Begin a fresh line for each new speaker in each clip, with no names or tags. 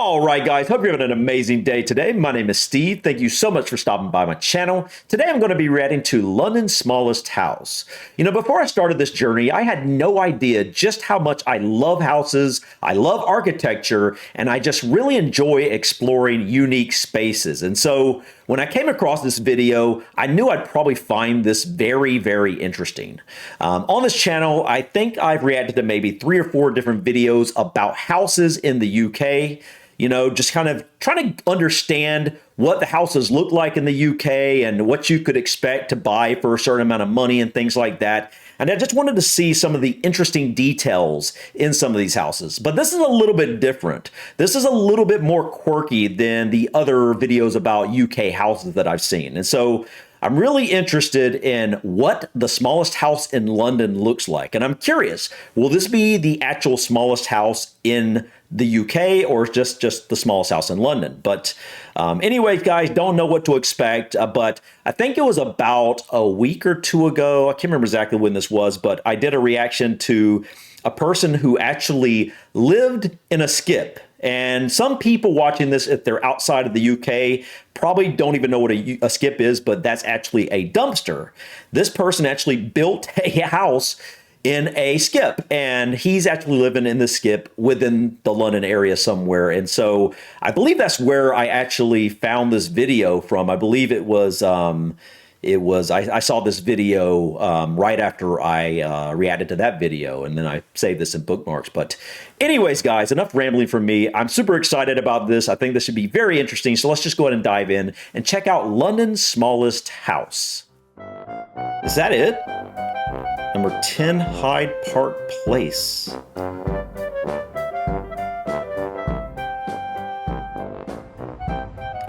All right, guys, hope you're having an amazing day today. My name is Steve. Thank you so much for stopping by my channel. Today, I'm going to be reacting to London's smallest house. You know, before I started this journey, I had no idea just how much I love houses, I love architecture, and I just really enjoy exploring unique spaces. And so when I came across this video, I knew I'd probably find this very, very interesting. On this channel, I think I've reacted to maybe 3 or 4 different videos about houses in the UK. You know, just kind of trying to understand what the houses look like in the UK and what you could expect to buy for a certain amount of money and things like that. And I just wanted to see some of the interesting details in some of these houses. But this is a little bit different. This is a little bit more quirky than the other videos about UK houses that I've seen. And so I'm really interested in what the smallest house in London looks like. And I'm curious, will this be the actual smallest house in the UK or just the smallest house in London? But anyway, guys, don't know what to expect. But I think it was about a week or 2 ago. I can't remember exactly when this was, but I did a reaction to a person who actually lived in a skip. And some people watching this, if they're outside of the UK, probably don't even know what a skip is, but that's actually a dumpster. This person actually built a house in a skip, and he's actually living in the skip within the London area somewhere. And so I believe that's where I actually found this video from. I believe I saw this video right after I reacted to that video, and then I saved this in bookmarks. But anyways, guys, enough rambling from me. I'm super excited about this. I think this should be very interesting. So let's just go ahead and dive in and check out London's smallest house. Is that it? Number 10 Hyde Park Place.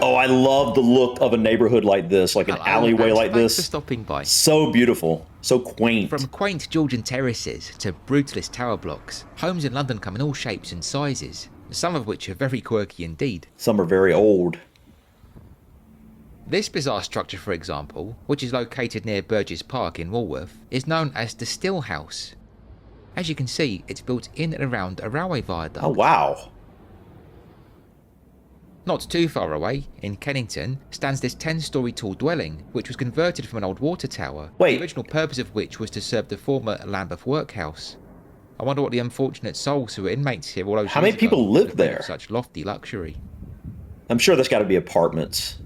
Oh, I love the look of a neighborhood like this, like an alleyway like this.
Thanks for stopping by.
So beautiful, so quaint.
From quaint Georgian terraces to brutalist tower blocks, homes in London come in all shapes and sizes, some of which are very quirky indeed.
Some are very old.
This bizarre structure, for example, which is located near Burgess Park in Walworth, is known as the Still House. As you can see, it's built in and around a railway viaduct.
Oh, wow.
Not too far away, in Kennington, stands this 10-storey tall dwelling, which was converted from an old water tower,
Wait.
The original purpose of which was to serve the former Lambeth workhouse. I wonder what the unfortunate souls who were inmates here all those years
How many people
ago
live there?
Such lofty luxury.
I'm sure there's got to be apartments.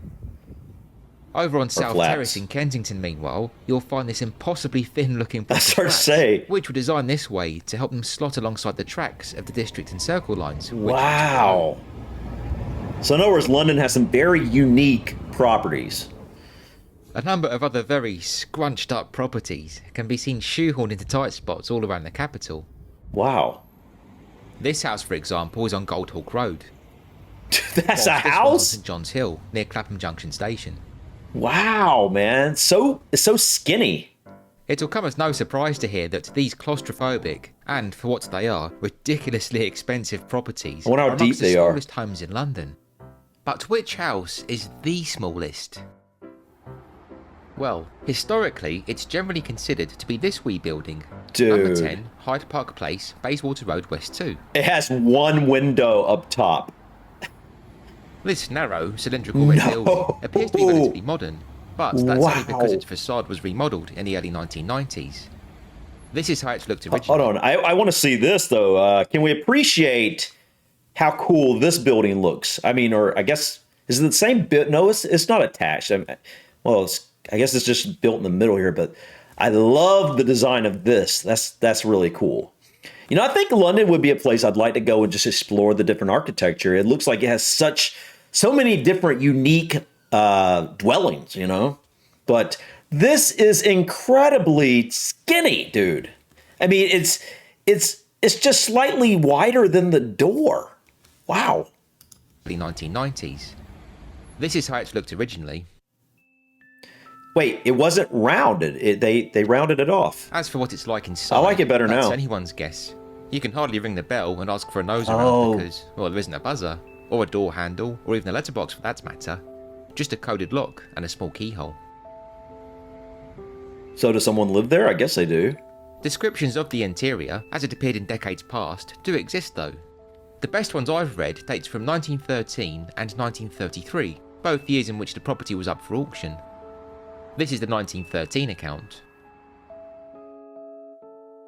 Over on South
flats.
Terrace in Kensington, meanwhile, you'll find this impossibly thin-looking block
That's
of
hard to
flats,
say.
which were designed this way to help them slot alongside the tracks of the District and Circle lines.
Wow. So in other words, London has some very unique properties.
A number of other very scrunched-up properties can be seen shoehorned into tight spots all around the capital.
Wow.
This house, for example, is on Goldhawk Road.
That's a
Whilst this one's on
house?
St John's Hill, near Clapham Junction Station.
Wow, man. It's so skinny.
It'll come as no surprise to hear that these claustrophobic, and for what they are, ridiculously expensive properties
I wonder how
are
deep
amongst the
they are.
smallest homes in London. But which house is the smallest? Well, historically, it's generally considered to be this wee building. Number
Dude.
10, Hyde Park Place, Bayswater Road, West 2.
It has one window up top.
This narrow, cylindrical red building appears to be relatively modern, but that's only because its facade was remodelled in the early 1990s. This is how it's looked originally.
Hold on. I want to see this, though. Can we appreciate how cool this building looks? I mean, or I guess, is it the same bit? No, it's not attached. I guess it's just built in the middle here, but I love the design of this. That's really cool. You know, I think London would be a place I'd like to go and just explore the different architecture. It looks like it has so many different unique dwellings, you know? But this is incredibly skinny, dude. I mean, it's just slightly wider than the door. Wow.
The 1990s. This is how it's looked originally.
Wait, it wasn't rounded. They rounded it off.
As for what it's like inside,
I like it better
that's
now.
anyone's guess. You can hardly ring the bell and ask for a nose around because, well, there isn't a buzzer, or a door handle, or even a letterbox for that matter. Just a coded lock and a small keyhole.
So does someone live there? I guess they do.
Descriptions of the interior, as it appeared in decades past, do exist though. The best ones I've read dates from 1913 and 1933, both years in which the property was up for auction. This is the 1913 account.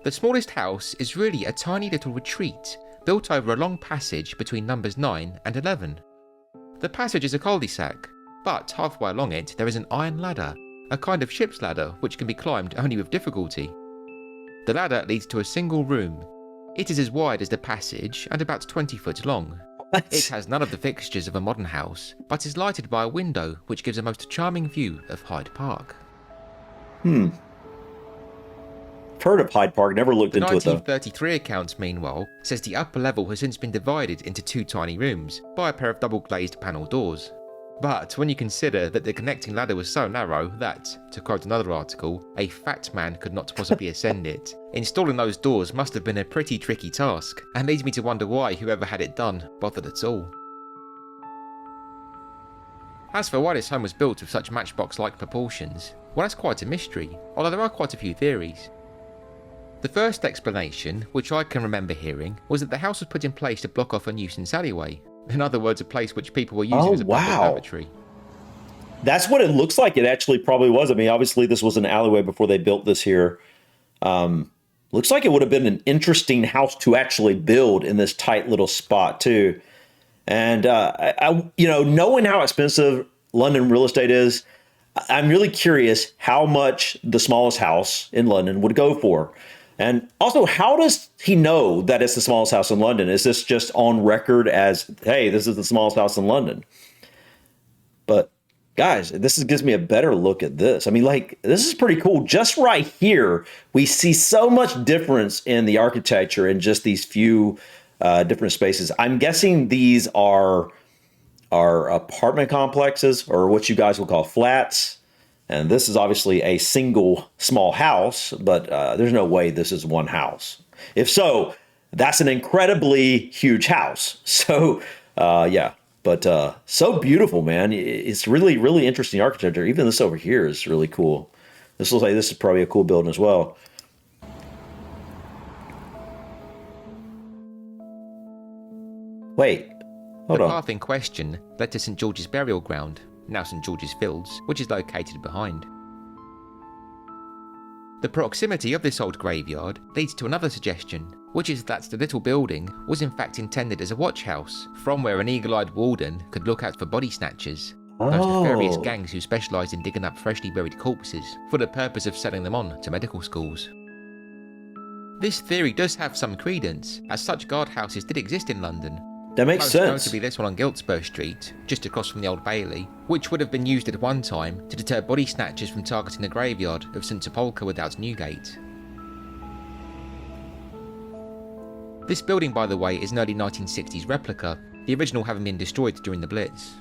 The smallest house is really a tiny little retreat built over a long passage between numbers 9 and 11. The passage is a cul-de-sac, but halfway along it there is an iron ladder, a kind of ship's ladder which can be climbed only with difficulty. The ladder leads to a single room. It is as wide as the passage and about 20 foot long.
What?
It has none of the fixtures of a modern house, but is lighted by a window which gives a most charming view of Hyde Park.
I've heard of Hyde Park, never looked into it though.
The 1933 account, meanwhile, says the upper level has since been divided into 2 tiny rooms by a pair of double-glazed panel doors. But when you consider that the connecting ladder was so narrow that, to quote another article, a fat man could not possibly ascend it, installing those doors must have been a pretty tricky task, and leads me to wonder why whoever had it done bothered at all. As for why this home was built with such matchbox-like proportions, well, that's quite a mystery, although there are quite a few theories. The first explanation, which I can remember hearing, was that the house was put in place to block off a nuisance alleyway. In other words, a place which people were using as a public lavatory.
That's what it looks like it actually probably was. I mean, obviously this was an alleyway before they built this here. Looks like it would have been an interesting house to actually build in this tight little spot too. And, knowing how expensive London real estate is, I'm really curious how much the smallest house in London would go for. And also, how does he know that it's the smallest house in London? Is this just on record as, hey, this is the smallest house in London? But guys, this gives me a better look at this. I mean, this is pretty cool. Just right here, we see so much difference in the architecture in just these few different spaces. I'm guessing these are apartment complexes, or what you guys will call flats. And this is obviously a single small house, but there's no way this is one house. If so, that's an incredibly huge house. So, so beautiful, man. It's really, really interesting architecture. Even this over here is really cool. This looks like this is probably a cool building as well. Wait, hold on.
The path in question led to St George's Burial Ground, now St George's Fields, which is located behind. The proximity of this old graveyard leads to another suggestion, which is that the little building was in fact intended as a watch house, from where an eagle-eyed warden could look out for body snatchers, those nefarious gangs who specialised in digging up freshly buried corpses for the purpose of selling them on to medical schools. This theory does have some credence, as such guardhouses did exist in London.
That makes sense.
Most notably this one on Giltspur Street, just across from the Old Bailey, which would have been used at one time to deter body snatchers from targeting the graveyard of St Sepulchre without Newgate. This building, by the way, is an early 1960s replica, the original having been destroyed during the Blitz.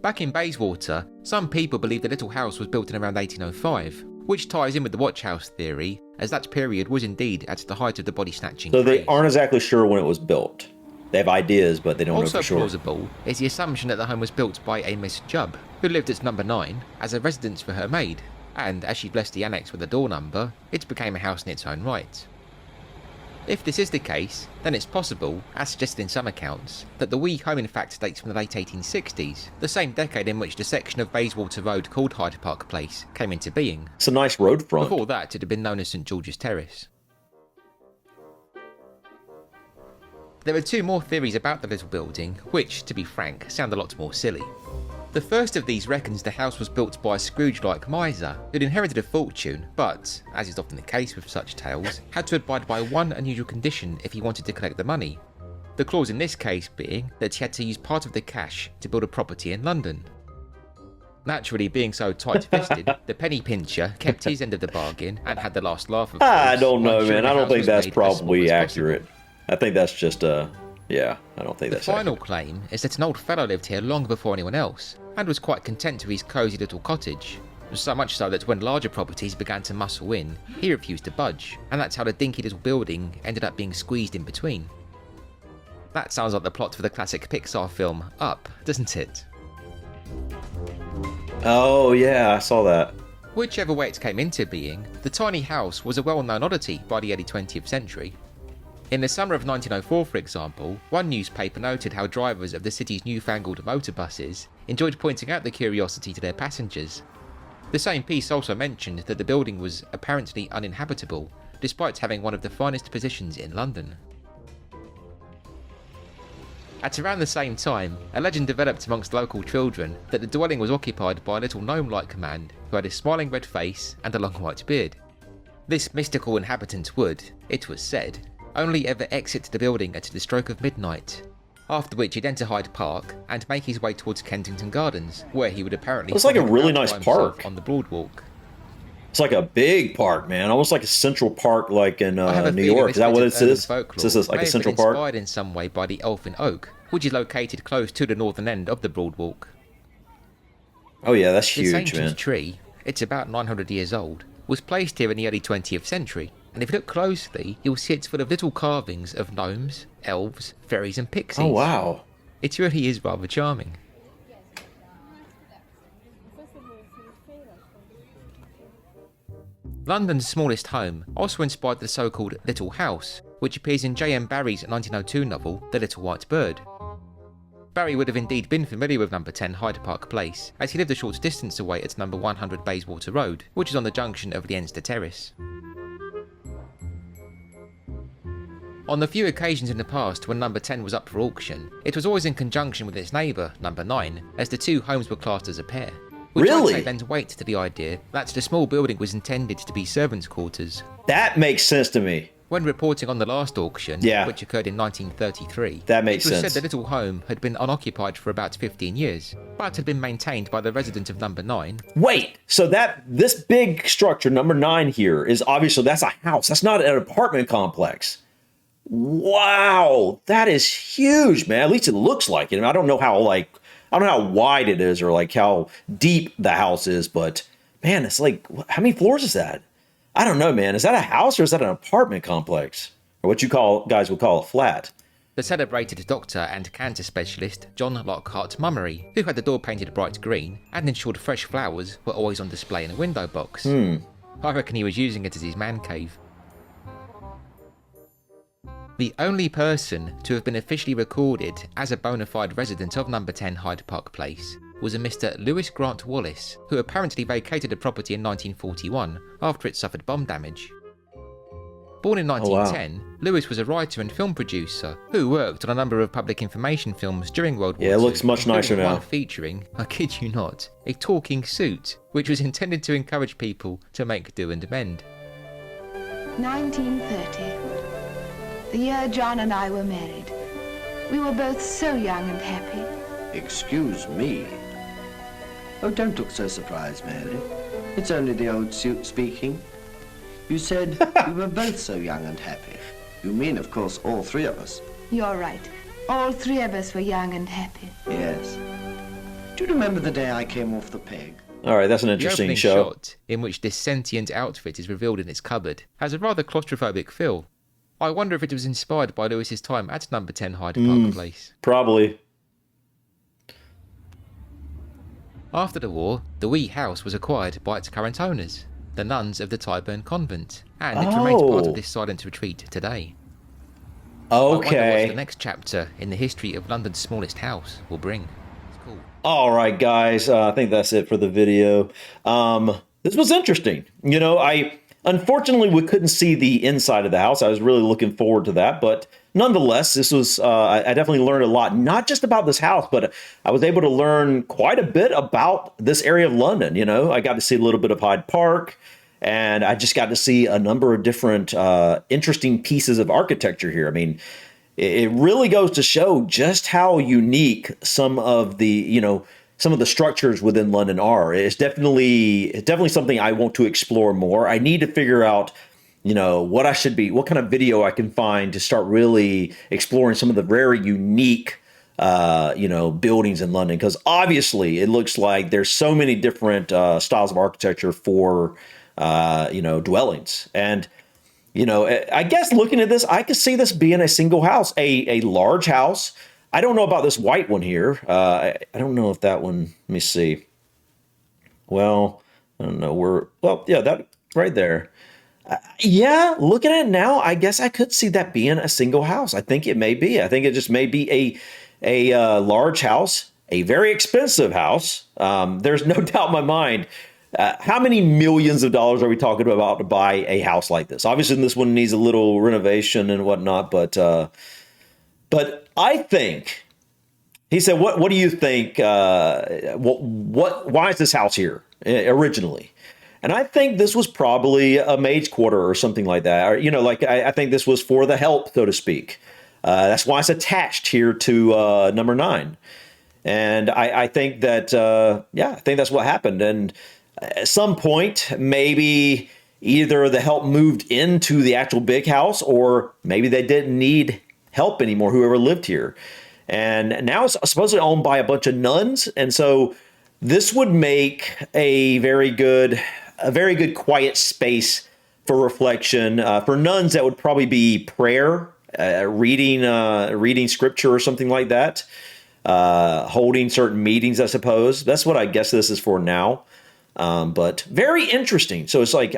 Back in Bayswater, some people believe the little house was built in around 1805, which ties in with the watch house theory, as that period was indeed at the height of the body snatching
So
craze.
they aren't exactly sure when it was built. They have ideas, but they don't know for sure.
Also plausible is the assumption that the home was built by a Miss Jubb, who lived at number 9 as a residence for her maid, and as she blessed the annex with a door number, it became a house in its own right. If this is the case, then it's possible, as suggested in some accounts, that the wee home in fact dates from the late 1860s, the same decade in which the section of Bayswater Road called Hyde Park Place came into being.
It's a nice road front.
Before that, it had been known as St George's Terrace. There are 2 more theories about the little building, which, to be frank, sound a lot more silly. The first of these reckons the house was built by a Scrooge-like miser who'd inherited a fortune, but, as is often the case with such tales, had to abide by one unusual condition if he wanted to collect the money. The clause in this case being that he had to use part of the cash to build a property in London. Naturally, being so tight-fisted, the penny pincher kept his end of the bargain and had the last laugh of course.
I don't know, man. I don't
house
think
was
that's
made as
probably
small as
accurate.
possible.
I think that's just yeah, I don't think that's
The final
accurate.
claim is that an old fellow lived here long before anyone else, and was quite content with his cosy little cottage. So much so that when larger properties began to muscle in, he refused to budge, and that's how the dinky little building ended up being squeezed in between. That sounds like the plot for the classic Pixar film Up, doesn't it?
Oh, yeah, I saw that.
Whichever way it came into being, the tiny house was a well-known oddity by the early 20th century. In the summer of 1904, for example, one newspaper noted how drivers of the city's newfangled motor buses enjoyed pointing out the curiosity to their passengers. The same piece also mentioned that the building was apparently uninhabitable, despite having one of the finest positions in London. At around the same time, a legend developed amongst local children that the dwelling was occupied by a little gnome-like man who had a smiling red face and a long white beard. This mystical inhabitant would, it was said, only ever exit the building at the stroke of midnight, after which he'd enter Hyde Park and make his way towards Kensington Gardens, where he would apparently
It's like a really nice
by himself
park.
on the Broadwalk.
It's like a big park, man. Almost like a Central Park, like in
I have a
New
feeling
York. Is that what it is?
Folklore
Is this like
may
a
have
Central
been
Park?
inspired in some way by the Elfin Oak, which is located close to the northern end of the Broadwalk.
Oh yeah, that's
This
huge,
ancient
man.
tree, it's about 900 years old, was placed here in the early 20th century, and if you look closely, you'll see it's full of little carvings of gnomes, elves, fairies and pixies.
Oh wow.
It really is rather charming. London's smallest home also inspired the so-called Little House, which appears in J.M. Barrie's 1902 novel, The Little White Bird. Barrie would have indeed been familiar with number 10 Hyde Park Place, as he lived a short distance away at number 100 Bayswater Road, which is on the junction of Leinster Terrace. On the few occasions in the past when number 10 was up for auction, it was always in conjunction with its neighbour, number 9, as the two homes were classed as a pair. Which
Really?
I'd say lends weight to the idea that the small building was intended to be servants' quarters.
That makes sense to me.
When reporting on the last auction, which occurred in 1933,
that makes
it was
sense.
said the little home had been unoccupied for about 15 years, but had been maintained by the resident of number 9.
Wait, so this big structure, number 9 here, is obviously, that's a house. That's not an apartment complex. Wow, that is huge, man. At least it looks like it. I don't know how wide it is or like how deep the house is, but man, it's like, how many floors is that? I don't know, man. Is that a house or is that an apartment complex? Or what guys would call a flat?
The celebrated doctor and cancer specialist John Lockhart Mummery, who had the door painted bright green and ensured fresh flowers were always on display in a window box. I reckon he was using it as his man cave. The only person to have been officially recorded as a bona fide resident of number 10 Hyde Park Place was a Mr. Lewis Grant Wallace, who apparently vacated the property in 1941 after it suffered bomb damage. Born in 1910, Lewis was a writer and film producer who worked on a number of public information films during World War II.
Yeah, it looks much nicer now.
One featuring, I kid you not, a talking suit, which was intended to encourage people to make do and mend.
1930. The year John and I were married. We were both so young and happy.
Excuse me. Oh, don't look so surprised, Mary. It's only the old suit speaking. You said we were both so young and happy. You mean, of course, all three of us.
You're right. All three of us were young and happy.
Yes. Do you remember the day I came off the peg?
All right, that's an
The
interesting
opening
show.
shot, in which this sentient outfit is revealed in its cupboard, has a rather claustrophobic feel. I wonder if it was inspired by Lewis's time at number 10 Hyde Park Place.
Probably.
After the war, the wee house was acquired by its current owners, the nuns of the Tyburn Convent, and it remains part of this silent retreat today. I wonder what
Okay.
the next chapter in the history of London's smallest house will bring. It's cool.
All right, guys. I think that's it for the video. This was interesting. You know, unfortunately, we couldn't see the inside of the house. I was really looking forward to that. But nonetheless, this was, I definitely learned a lot, not just about this house, but I was able to learn quite a bit about this area of London. You know, I got to see a little bit of Hyde Park, and I just got to see a number of different interesting pieces of architecture here. I mean, it really goes to show just how unique some of the structures within London are. It's definitely something I want to explore more. I need to figure out, what kind of video I can find to start really exploring some of the very unique, buildings in London. Because obviously it looks like there's so many different styles of architecture for, dwellings. And, I guess looking at this, I could see this being a single house, a large house. I don't know about this white one here. I don't know if that one, let me see. Well, I don't know. That right there. Yeah, looking at it now, I guess I could see that being a single house. I think it may be. I think it just may be a large house, a very expensive house. There's no doubt in my mind. How many millions of dollars are we talking about to buy a house like this? Obviously, this one needs a little renovation and whatnot, but I think he said, "What do you think? Why is this house here originally?" And I think this was probably a maid's quarter or something like that. Or, like I think this was for the help, so to speak. That's why it's attached here to number 9. And I think that, I think that's what happened. And at some point, maybe either the help moved into the actual big house, or maybe they didn't need help anymore, whoever lived here. And now it's supposedly owned by a bunch of nuns. And so this would make a very good quiet space for reflection. For nuns, that would probably be prayer, reading scripture or something like that, holding certain meetings, I suppose. That's what I guess this is for now. But very interesting. So it's like,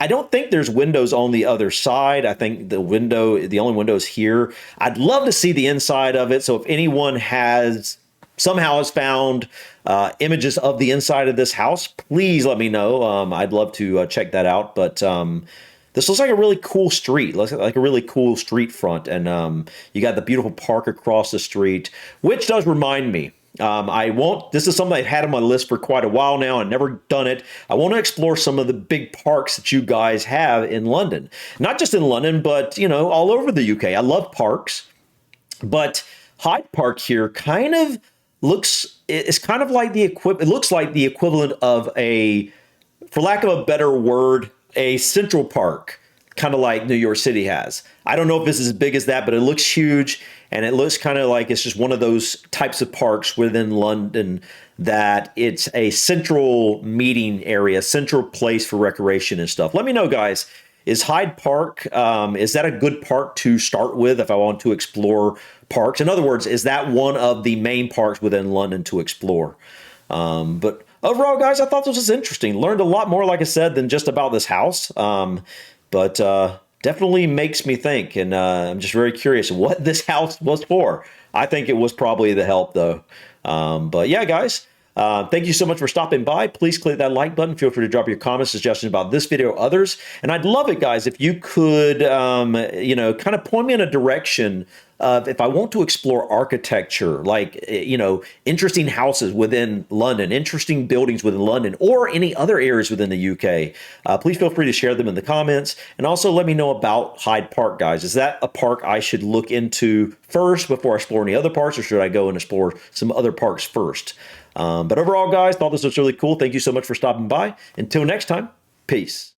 I don't think there's windows on the other side. I think the only window is here. I'd love to see the inside of it. So if anyone somehow has found images of the inside of this house, please let me know. I'd love to check that out. But this looks like a really cool street. Looks like a really cool street front. And you got the beautiful park across the street, which does remind me. This is something I've had on my list for quite a while now and never done it. I want to explore some of the big parks that you guys have in London. Not just in London, but, all over the UK. I love parks, but Hyde Park here kind of it's kind of like it looks like the equivalent of for lack of a better word, a Central Park, kind of like New York City has. I don't know if this is as big as that, but it looks huge, and it looks kind of like it's just one of those types of parks within London that it's a central meeting area, central place for recreation and stuff. Let me know, guys. Is Hyde Park, is that a good park to start with if I want to explore parks? In other words, is that one of the main parks within London to explore? But overall, guys, I thought this was interesting. Learned a lot more, like I said, than just about this house. But definitely makes me think, and I'm just very curious what this house was for. I think it was probably the help, though. But yeah, guys, thank you so much for stopping by. Please click that like button. Feel free to drop your comments, suggestions about this video or others. And I'd love it, guys, if you could, kind of point me in a direction of if I want to explore architecture, like, interesting houses within London, interesting buildings within London, or any other areas within the UK. Please feel free to share them in the comments. And also let me know about Hyde Park, guys. Is that a park I should look into first before I explore any other parks, or should I go and explore some other parks first? But overall, guys, thought this was really cool. Thank you so much for stopping by. Until next time, peace.